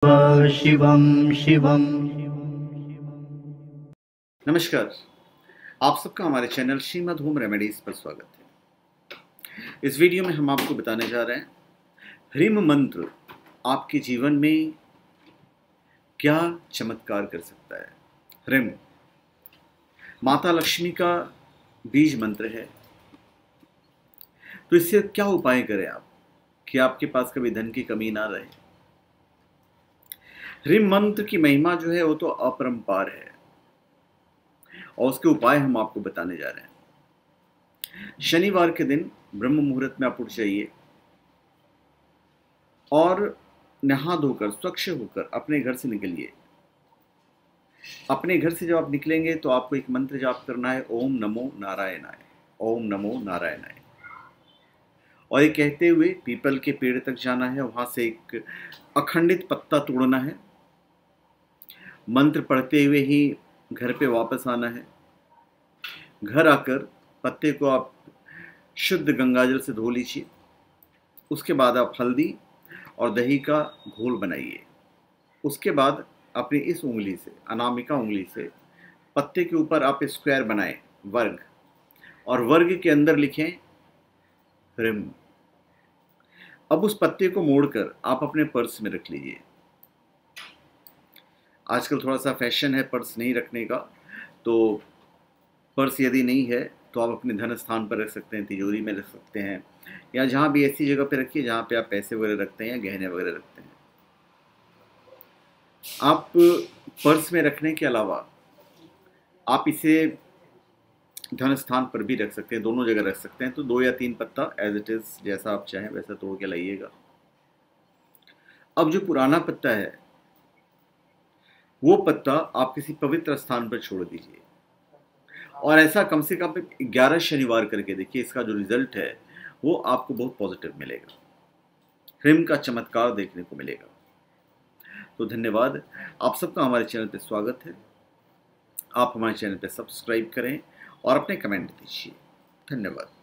शिवम शिवम। नमस्कार, आप सबका हमारे चैनल श्रीमद् होम रेमेडीज पर स्वागत है। इस वीडियो में हम आपको बताने जा रहे हैं ह्रीम मंत्र आपके जीवन में क्या चमत्कार कर सकता है। ह्रीम माता लक्ष्मी का बीज मंत्र है, तो इससे क्या उपाय करें आप कि आपके पास कभी धन की कमी ना रहे। ह्रीम मंत्र की महिमा जो है वो तो अपरंपार है और उसके उपाय हम आपको बताने जा रहे हैं। शनिवार के दिन ब्रह्म मुहूर्त में आप उठ जाइए और नहा धोकर स्वच्छ होकर अपने घर से निकलिए। अपने घर से जब आप निकलेंगे तो आपको एक मंत्र जाप करना है, ओम नमो नारायणाय, ओम नमो नारायणाय। और ये कहते हुए पीपल के पेड़ तक जाना है, वहां से एक अखंडित पत्ता तोड़ना है, मंत्र पढ़ते हुए ही घर पे वापस आना है। घर आकर पत्ते को आप शुद्ध गंगाजल से धो लीजिए। उसके बाद आप हल्दी और दही का घोल बनाइए। उसके बाद अपनी इस उंगली से, अनामिका उंगली से, पत्ते के ऊपर आप स्क्वायर बनाएं, वर्ग, और वर्ग के अंदर लिखें ह्रीम। अब उस पत्ते को मोड़कर आप अपने पर्स में रख लीजिए। आजकल थोड़ा सा फैशन है पर्स नहीं रखने का, तो पर्स यदि नहीं है तो आप अपने धन स्थान पर रख सकते हैं, तिजोरी में रख सकते हैं, या जहाँ भी ऐसी जगह पे रखिए जहाँ पे आप पैसे वगैरह रखते हैं या गहने वगैरह रखते हैं। आप पर्स में रखने के अलावा आप इसे धन स्थान पर भी रख सकते हैं, दोनों जगह रख सकते हैं। तो 2 या 3 पत्ता एज इट इज जैसा आप चाहें वैसा तोड़ के लाइएगा। अब जो पुराना पत्ता है वो पत्ता आप किसी पवित्र स्थान पर छोड़ दीजिए और ऐसा कम से कम 11 शनिवार करके देखिए। इसका जो रिजल्ट है वो आपको बहुत पॉजिटिव मिलेगा, ह्रीम का चमत्कार देखने को मिलेगा। तो धन्यवाद, आप सबका हमारे चैनल पे स्वागत है। आप हमारे चैनल पे सब्सक्राइब करें और अपने कमेंट दीजिए। धन्यवाद।